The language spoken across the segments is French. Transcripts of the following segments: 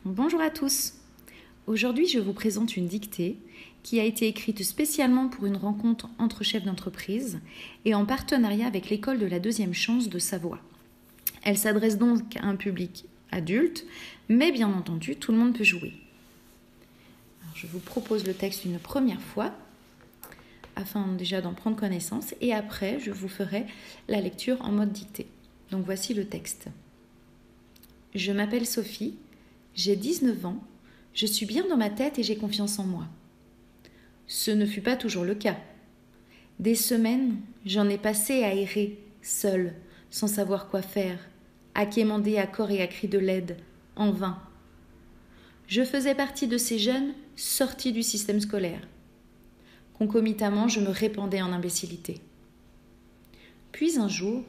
Bonjour à tous. Aujourd'hui, je vous présente une dictée qui a été écrite spécialement pour une rencontre entre chefs d'entreprise et en partenariat avec l'école de la deuxième chance de Savoie. Elle s'adresse donc à un public adulte, mais bien entendu, tout le monde peut jouer. Alors, je vous propose le texte une première fois, afin déjà d'en prendre connaissance, et après, je vous ferai la lecture en mode dictée. Donc voici le texte. Je m'appelle Sophie, j'ai 19 ans, je suis bien dans ma tête et j'ai confiance en moi. Ce ne fut pas toujours le cas. Des semaines, j'en ai passé à errer, seule, sans savoir quoi faire, à quémander à corps et à cri de l'aide, en vain. Je faisais partie de ces jeunes sortis du système scolaire. Concomitamment, je me répandais en imbécilité. Puis un jour,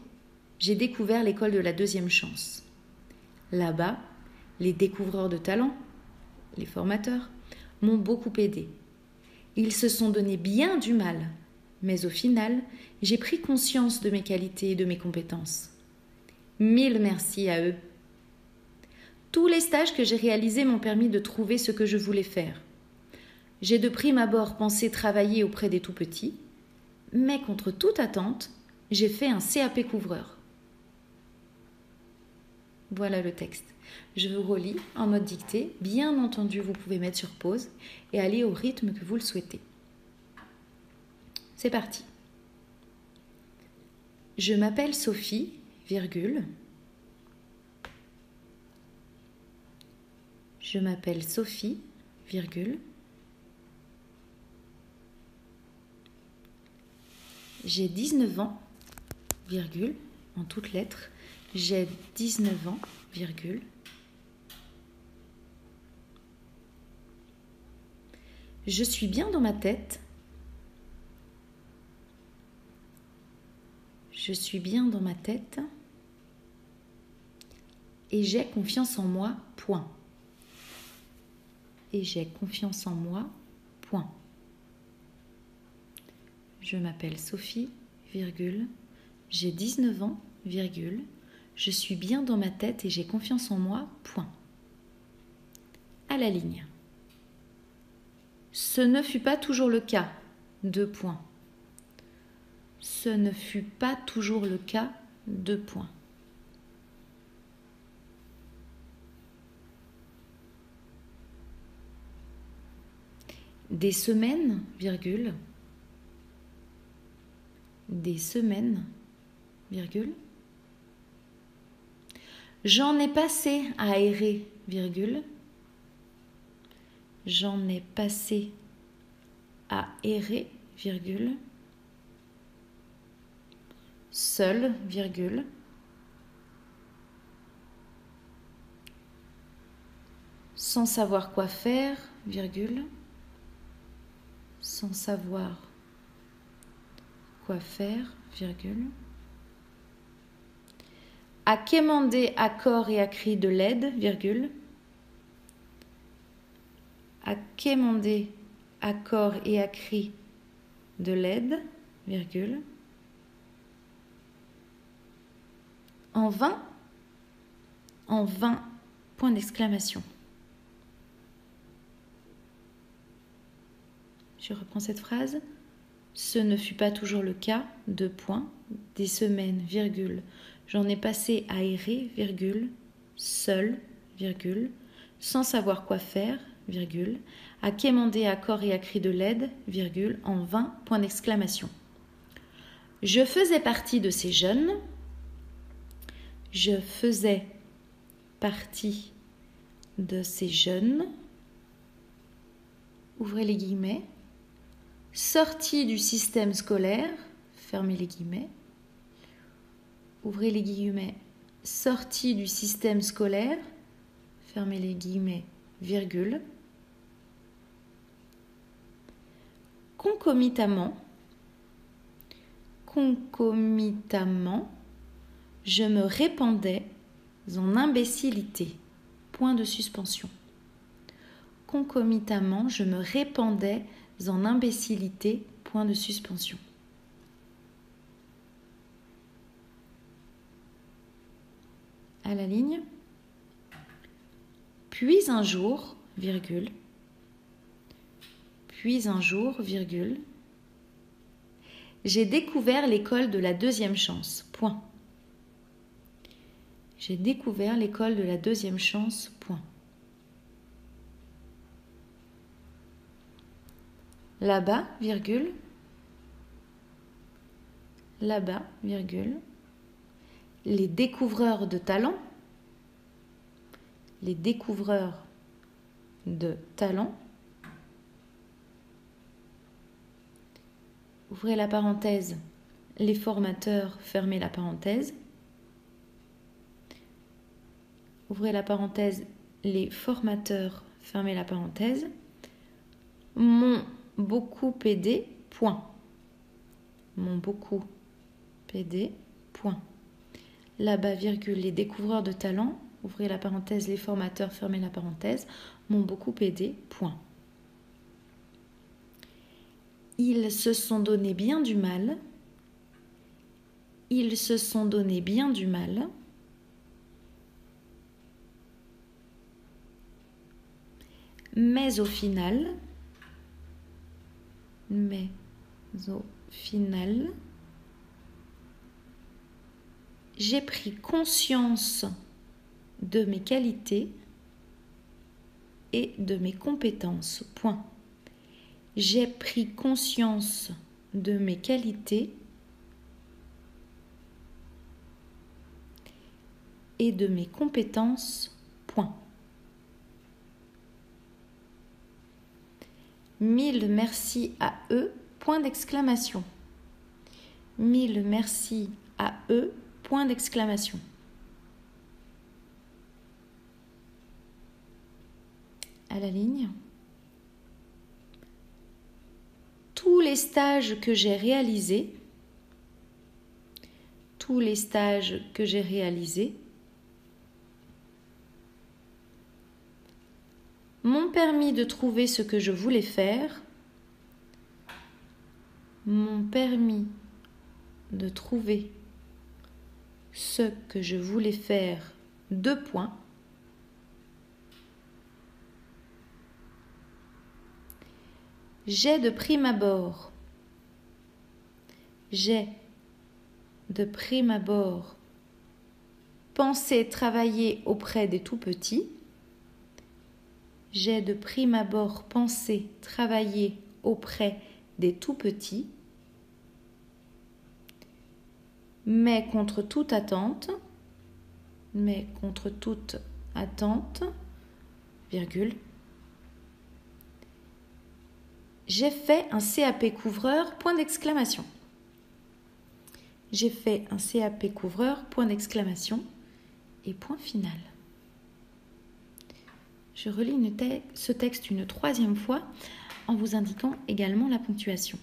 j'ai découvert l'école de la deuxième chance. Là-bas, les découvreurs de talent, les formateurs, m'ont beaucoup aidé. Ils se sont donné bien du mal, mais au final, j'ai pris conscience de mes qualités et de mes compétences. Mille merci à eux. Tous les stages que j'ai réalisés m'ont permis de trouver ce que je voulais faire. J'ai de prime abord pensé travailler auprès des tout-petits, mais contre toute attente, j'ai fait un CAP couvreur. Voilà le texte. Je vous relis en mode dictée. Bien entendu, vous pouvez mettre sur pause et aller au rythme que vous le souhaitez. C'est parti. Je m'appelle Sophie, virgule. Je m'appelle Sophie, virgule. J'ai 19 ans, virgule, en toutes lettres. J'ai 19 ans, virgule. Je suis bien dans ma tête. Je suis bien dans ma tête. Et j'ai confiance en moi, point. Et j'ai confiance en moi, point. Je m'appelle Sophie, virgule. J'ai 19 ans, virgule. Je suis bien dans ma tête et j'ai confiance en moi, point. À la ligne. Ce ne fut pas toujours le cas, deux points. Ce ne fut pas toujours le cas, deux points. Des semaines, virgule. Des semaines, virgule. J'en ai passé à errer, virgule. J'en ai passé à errer, virgule. Seul, virgule. Sans savoir quoi faire, virgule. Sans savoir quoi faire, virgule. À quémander à corps et à cri de l'aide, virgule. À quémander à corps et à cri de l'aide, virgule. En vain, point d'exclamation. Je reprends cette phrase. Ce ne fut pas toujours le cas, deux points, des semaines, virgule. J'en ai passé à errer, virgule, seul, virgule, sans savoir quoi faire, virgule, à quémander à corps et à cri de l'aide, virgule, en vain, point d'exclamation. Je faisais partie de ces jeunes. Je faisais partie de ces jeunes. Ouvrez les guillemets. Sortis du système scolaire, fermez les guillemets. Ouvrez les guillemets. Sortis du système scolaire, fermez les guillemets, virgule. Concomitamment, je me répandais en imbécilité, point de suspension. Concomitamment, je me répandais en imbécilité, point de suspension. À la ligne. Puis un jour, virgule, j'ai découvert l'école de la deuxième chance, point. J'ai découvert l'école de la deuxième chance, point. Là-bas, virgule, les découvreurs de talent, ouvrez la parenthèse, les formateurs, fermez la parenthèse, ouvrez la parenthèse, les formateurs, fermez la parenthèse, m'ont beaucoup aidé, point. M'ont beaucoup aidé, point. Là-bas, virgule, les découvreurs de talent, ouvrez la parenthèse, les formateurs, fermez la parenthèse, m'ont beaucoup aidé, point. Ils se sont donné bien du mal. Mais au final, j'ai pris conscience de mes qualités et de mes compétences. Point. J'ai pris conscience de mes qualités et de mes compétences. Point. 1000 merci à eux, point d'exclamation. 1000 merci à eux, point d'exclamation. À la ligne. Tous les stages que j'ai réalisés, m'ont permis de trouver ce que je voulais faire, deux points. J'ai de prime abord pensé travailler auprès des tout-petits. Mais contre toute attente, virgule, j'ai fait un CAP couvreur, point d'exclamation. Et point final. Je relis ce texte une troisième fois en vous indiquant également la ponctuation.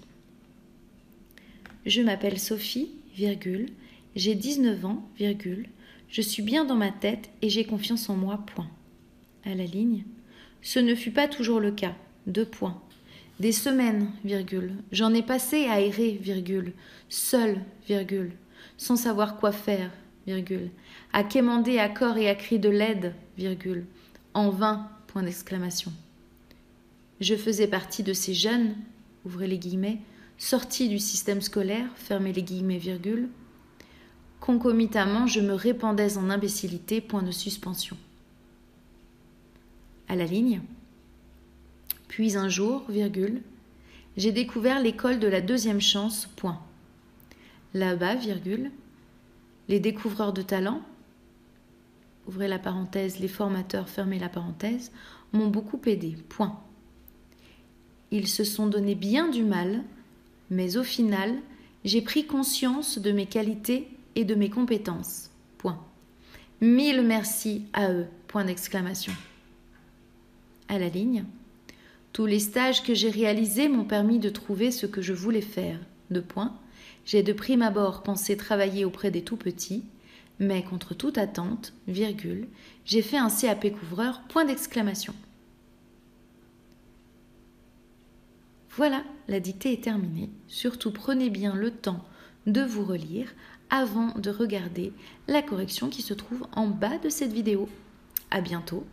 Je m'appelle Sophie, virgule, j'ai 19 ans, virgule, je suis bien dans ma tête et j'ai confiance en moi, point. À la ligne, ce ne fut pas toujours le cas, deux points. Des semaines, virgule, j'en ai passé à errer, virgule, seule, virgule, sans savoir quoi faire, virgule, à quémander à corps et à cri de l'aide, virgule, en vain, point d'exclamation. Je faisais partie de ces jeunes, ouvrez les guillemets, sortis du système scolaire, fermez les guillemets, virgule. Concomitamment, je me répandais en imbécilité, point de suspension. À la ligne. Puis un jour, virgule, j'ai découvert l'école de la deuxième chance, point. Là-bas, virgule, les découvreurs de talent, ouvrez la parenthèse, les formateurs, fermez la parenthèse, m'ont beaucoup aidé, point. Ils se sont donné bien du mal, mais au final, j'ai pris conscience de mes qualités et de mes compétences, point. 1000 merci à eux, point d'exclamation. À la ligne. Tous les stages que j'ai réalisés m'ont permis de trouver ce que je voulais faire. Deux points. J'ai de prime abord pensé travailler auprès des tout-petits, mais contre toute attente, virgule, j'ai fait un CAP couvreur, point d'exclamation. Voilà, la dictée est terminée. Surtout prenez bien le temps de vous relire avant de regarder la correction qui se trouve en bas de cette vidéo. À bientôt.